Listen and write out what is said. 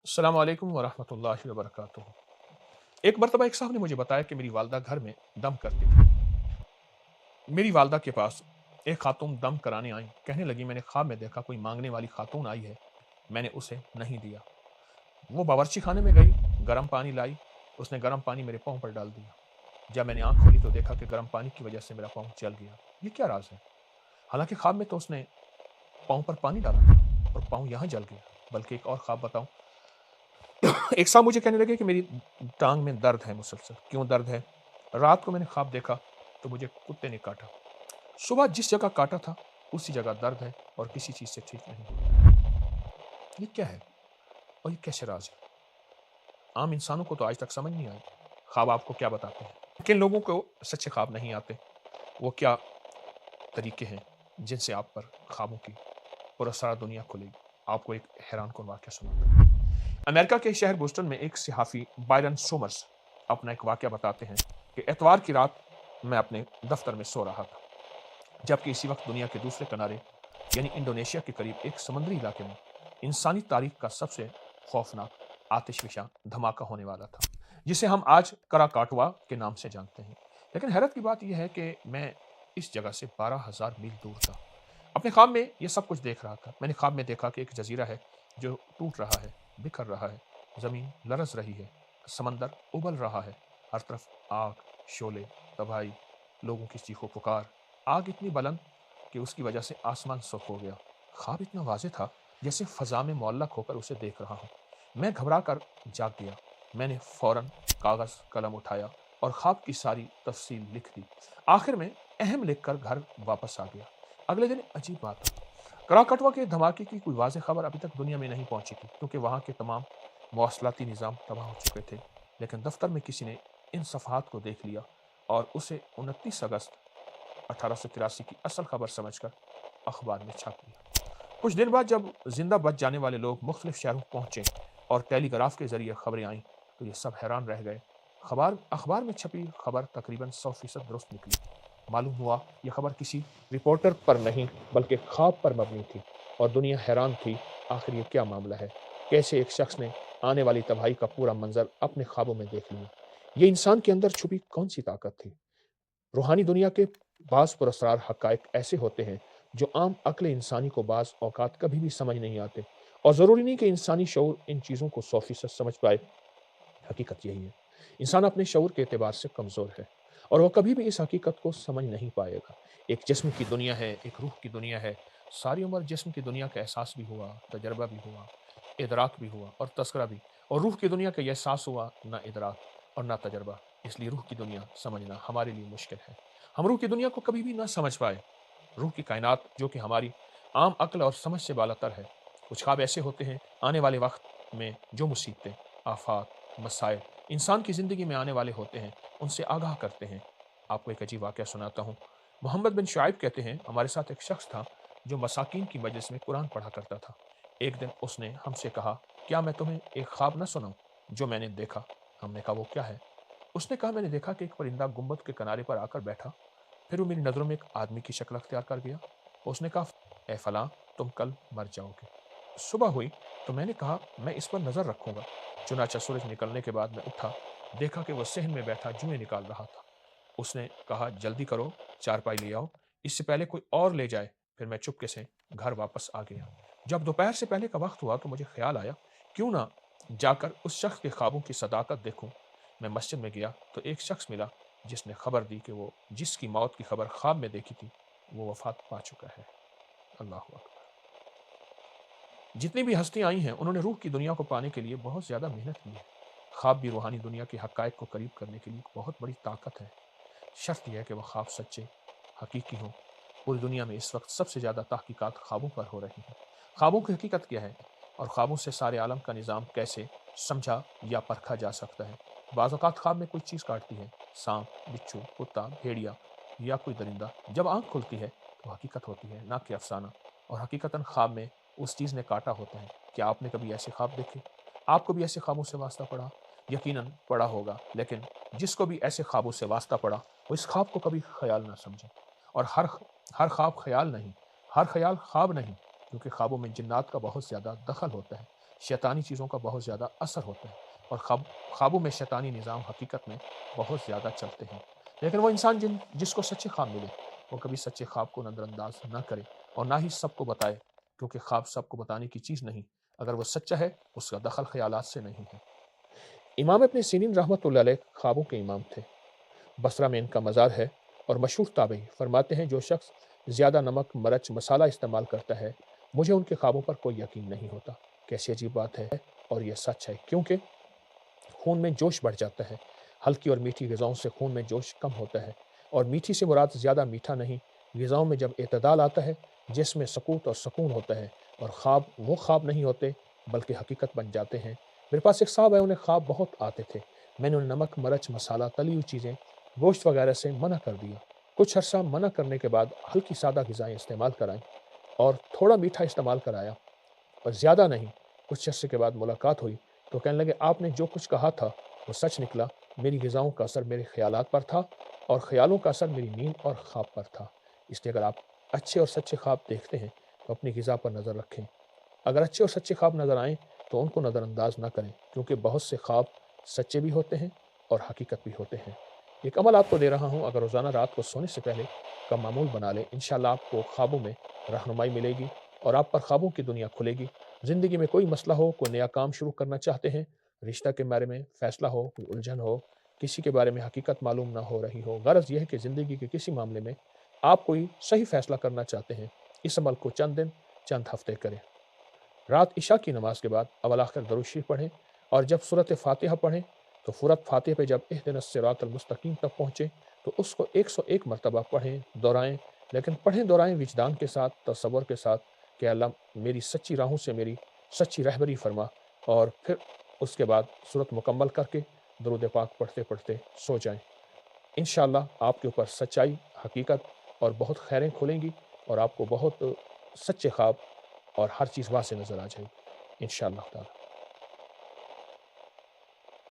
अस्सलाम वालेकुम वरहमतुल्लाहि वबरकातुहू। एक मर्तबा एक साहब ने मुझे बताया कि मेरी वालिदा घर में दम करती थी। मेरी वालिदा के पास एक खातून दम कराने आई। कहने लगी, मैंने ख्वाब में देखा कोई माँगने वाली खातून आई है, मैंने उसे नहीं दिया। वो बावर्ची खाने में गई, गरम पानी लाई, उसने गरम पानी मेरे पाँव पर डाल दिया। जब मैंने आँख खोली तो देखा कि गरम पानी की वजह से मेरा पाँव जल गया। ये क्या राज़ है? हालाँकि ख्वाब में तो उसने पाँव पर पानी डाला था और पाँव यहाँ जल गया। बल्कि एक और ख्वाब बताऊँ, एक साहब मुझे कहने लगे कि मेरी टाँग में दर्द है मुसलसल। क्यों दर्द है? रात को मैंने ख्वाब देखा तो मुझे कुत्ते ने काटा। सुबह जिस जगह काटा था उसी जगह दर्द है और किसी चीज़ से ठीक नहीं हुआ। ये क्या है और ये कैसे राज़ है? आम इंसानों को तो आज तक समझ नहीं आई। ख्वाब आपको क्या बताते हैं? किन लोगों को सच्चे ख्वाब नहीं आते? वो क्या तरीके हैं जिनसे आप पर ख्वाबों की पुरस्कार दुनिया खुलेगी? आपको एक हैरानकुन वाक़या सुनाता हूँ। अमेरिका के शहर बोस्टन में एक सहाफ़ी बायरन सोमर्स अपना एक वाक़या बताते हैं कि एतवार की रात मैं अपने दफ़्तर में सो रहा था, जबकि इसी वक़्त दुनिया के दूसरे किनारे यानी इंडोनेशिया के करीब एक समुद्री इलाके में इंसानी तारीख़ का सबसे खौफ़नाक आतिशफ़शा धमाका होने वाला था, जिसे हम आज कराकाटवा के नाम से जानते हैं। लेकिन हैरत की बात ये है कि मैं इस जगह से 12,000 मील दूर था। अपने ख्वाब में ये सब कुछ देख रहा था। मैंने ख्वाब में देखा कि एक जज़ीरा है जो टूट रहा है, बिखर रहा है, ज़मीन लरज़ रही है, समंदर उबल रहा है, हर तरफ आग, शोले, तबाही, लोगों की चीखों-पुकार। आग इतनी बुलंद कि उसकी वजह से आसमान सुर्ख़ हो गया। ख्वाब इतना वाज़ेह था जैसे फ़ज़ा में मुअल्लक़ होकर उसे देख रहा हूँ। मैं घबरा कर जाग गया। मैंने फ़ौरन कागज़ कलम उठाया और ख्वाब की सारी तफ़सील लिख दी। आखिर में अहम लिख कर घर वापस आ गया। अगले दिन अजीब बात हुई। कराकटवा के धमाके की कोई वाज़ेह खबर अभी तक दुनिया में नहीं पहुँची थी, क्योंकि वहाँ के तमाम मवासलाती निज़ाम तबाह हो चुके थे। लेकिन दफ़्तर में किसी ने इन सफ़हात को देख लिया और उसे 29 अगस्त 1883 की असल खबर समझकर अखबार में छाप दिया। कुछ दिन बाद जब ज़िंदा बच जाने वाले लोग मुख्तलिफ शहरों पहुँचे और टेलीग्राफ के ज़रिए खबरें आईं, तो ये सब हैरान रह गए। अखबार में छपी खबर तकरीबन 100% दुरुस्त निकली। मालूम हुआ ये खबर किसी रिपोर्टर पर नहीं बल्कि ख्वाब पर मबनी थी और दुनिया हैरान थी, आखिर ये क्या मामला है? कैसे एक शख्स ने आने वाली तबाही का पूरा मंज़र अपने ख्वाबों में देख लिया? ये इंसान के अंदर छुपी कौन-सी ताकत थी? रूहानी दुनिया के बाज़ पुरस्कार हक़ाइक़ ऐसे होते हैं जो आम अक्ल इंसानी को बाज़ औक़ात कभी भी समझ नहीं आते, और ज़रूरी नहीं कि इंसानी शऊर इन चीज़ों को 100% समझ पाए। हकीकत यही है, इंसान अपने शऊर के एतबार से कमज़ोर है और वो कभी भी इस हकीकत को समझ नहीं पाएगा। एक जिस्म की दुनिया है, एक रूह की दुनिया है। सारी उम्र जिस्म की दुनिया का एहसास भी हुआ, तजर्बा भी हुआ, इदराक भी हुआ और तज़किरा भी, और रूह की दुनिया का ये एहसास हुआ, ना इदराक और ना तजर्बा। इसलिए रूह की दुनिया समझना हमारे लिए मुश्किल है। हम रूह की दुनिया को कभी भी ना समझ पाए। रूह की कायनात जो कि हमारी आम अक्ल और समझ से बालातर है। कुछ ख्वाब ऐसे होते हैं, आने वाले वक़्त में जो मुसीबतें, आफ़ात, मसाइल इंसान की ज़िंदगी में आने वाले होते हैं, उनसे आगाह करते हैं। आपको एक अजीब वाक़या सुनाता हूँ। मोहम्मद बिन शुआइब कहते हैं, हमारे साथ एक शख्स था जो मसाकीन की मजलिस में कुरान पढ़ा करता था। एक दिन उसने हमसे कहा, क्या मैं तुम्हें एक ख्वाब ना सुनाऊँ जो मैंने देखा? हमने कहा, वो क्या है? उसने कहा, मैंने देखा कि एक परिंदा गुंबद के किनारे पर आकर बैठा, फिर वो मेरी नज़रों में एक आदमी की शक्ल अख्तियार कर गया। उसने कहा, ए फलाँ, तुम कल मर जाओगे। सुबह हुई तो मैंने कहा, मैं इस पर नज़र रखूँगा। चुनांचे सूरज निकलने के बाद मैं उठा, देखा कि वो सहन में बैठा जुएँ निकाल रहा था। उसने कहा, जल्दी करो, चारपाई ले आओ, इससे पहले कोई और ले जाए। फिर मैं चुपके से घर वापस आ गया। जब दोपहर से पहले का वक़्त हुआ तो मुझे ख़्याल आया, क्यों ना जाकर उस शख्स के ख्वाबों की सदाकत देखूँ। मैं मस्जिद में गया तो एक शख्स मिला जिसने खबर दी कि वो जिसकी मौत की खबर ख्वाब में देखी थी, वो वफ़ात पा चुका है। अल्लाहु अकबर! जितनी भी हस्तियाँ आई हैं, उन्होंने रूह की दुनिया को पाने के लिए बहुत ज़्यादा मेहनत की है। ख्वाब भी रूहानी दुनिया के हक़ाइक़ को करीब करने के लिए एक बहुत बड़ी ताकत है। शर्त ये है कि वो ख्वाब सच्चे, हकीकी हों। पूरी दुनिया में इस वक़्त सबसे ज़्यादा तहक़ीक़ात ख्वाबों पर हो रही हैं। ख्वाबों की हकीकत क्या है और ख्वाबों से सारे आलम का निज़ाम कैसे समझा या परखा जा सकता है? बाज़ औक़ात ख्वाब में कोई चीज़ काटती है, साँप, बिच्छू, कुत्ता, भेड़िया या कोई दरिंदा। जब आँख खुलती है तो हकीकत होती है, ना कि अफ़साना, और हकीकतन ख्वाब में उस चीज़ ने काटा होता है। क्या आपने कभी ऐसे ख्वाब देखे? आपको भी ऐसे ख्वाबों से वास्ता पड़ा? यकीनन पड़ा होगा, लेकिन जिसको भी ऐसे ख्वाबों से वास्ता पड़ा, वो इस ख्वाब को कभी ख़याल ना समझे। और हर ख्वाब ख़याल नहीं, हर ख़याल ख्वाब नहीं, क्योंकि ख्वाबों में जिन्नात का बहुत ज़्यादा दख़ल होता है। شیطانی چیزوں کا بہت زیادہ اثر ہوتا ہے، اور خوابوں میں شیطانی نظام حقیقت میں بہت زیادہ چلتے ہیں۔ لیکن وہ انسان جس کو سچے خواب ملے، وہ کبھی سچے خواب کو نظر انداز نہ کرے اور نہ ہی سب کو بتائے، کیونکہ خواب سب کو بتانے کی چیز نہیں۔ اگر وہ سچا ہے، اس کا دخل خیالات سے نہیں ہے۔ امام ابن سیرین رحمۃ اللہ علیہ خوابوں کے امام تھے۔ بصرہ میں ان کا مزار ہے، اور مشہور تابعی فرماتے ہیں جو شخص زیادہ نمک، مرچ، مسالہ استعمال کرتا ہے، مجھے ان کے خوابوں پر کوئی یقین نہیں ہوتا۔ کیسی عجیب بات ہے، اور یہ سچ ہے، کیونکہ خون میں جوش بڑھ جاتا ہے۔ ہلکی اور میٹھی غذاؤں سے خون میں جوش کم ہوتا ہے، اور میٹھی سے مراد زیادہ میٹھا نہیں۔ غذاؤں میں جب اعتدال آتا ہے، جس میں سکوت اور سکون ہوتا ہے، اور خواب وہ خواب نہیں ہوتے بلکہ حقیقت بن جاتے ہیں۔ میرے پاس ایک صاحب ہے، انہیں خواب بہت آتے تھے۔ میں نے انہیں نمک، مرچ، مسالہ، تلی ہوئی چیزیں، گوشت وغیرہ سے منع کر دیا۔ کچھ عرصہ منع کرنے کے بعد ہلکی سادہ غذائیں استعمال کرائیں اور تھوڑا میٹھا استعمال کرایا، اور زیادہ نہیں۔ کچھ عرصے کے بعد ملاقات ہوئی تو کہنے لگے آپ نے جو کچھ کہا تھا وہ سچ نکلا۔ میری غذاؤں کا اثر میرے خیالات پر تھا، اور خیالوں کا اثر میری نیند اور خواب پر تھا۔ اس لیے اگر آپ اچھے اور سچے خواب دیکھتے ہیں تو اپنی غذا پر نظر رکھیں۔ اگر اچھے اور سچے خواب نظر آئیں تو ان کو نظر انداز نہ کریں، کیونکہ بہت سے خواب سچے بھی ہوتے ہیں اور حقیقت بھی ہوتے ہیں۔ ایک عمل آپ کو دے رہا ہوں، اگر روزانہ رات کو سونے سے پہلے کا معمول بنا لیں، انشاءاللہ آپ کو خوابوں میں رہنمائی ملے گی اور آپ پر خوابوں کی دنیا کھلے گی۔ زندگی میں کوئی مسئلہ ہو، کوئی نیا کام شروع کرنا چاہتے ہیں، رشتہ کے بارے میں فیصلہ ہو، کوئی الجھن ہو، کسی کے بارے میں حقیقت معلوم نہ ہو رہی ہو، غرض یہ ہے کہ زندگی کے کسی معاملے میں آپ کوئی صحیح فیصلہ کرنا چاہتے ہیں، اس عمل کو چند دن، چند ہفتے کریں۔ رات عشاء کی نماز کے بعد اول آخر درود شریف پڑھیں، اور جب سورۃ فاتحہ پڑھیں تو سورۃ فاتحہ پہ جب اہدنا الصراط المستقیم تک پہنچیں تو اس کو 101 مرتبہ پڑھیں، دہرائیں، لیکن پڑھیں دہرائیں وجدان کے ساتھ، تصور کے ساتھ کہ اللہ میری سچی راہوں سے میری سچی رہبری فرما، اور پھر اس کے بعد سورت مکمل کر کے درود پاک پڑھتے پڑھتے سو جائیں۔ انشاءاللہ آپ کے اوپر سچائی، حقیقت اور بہت خیریں کھلیں گی، اور آپ کو بہت سچے خواب اور ہر چیز واضح نظر آ جائے گی انشاءاللہ تعالی۔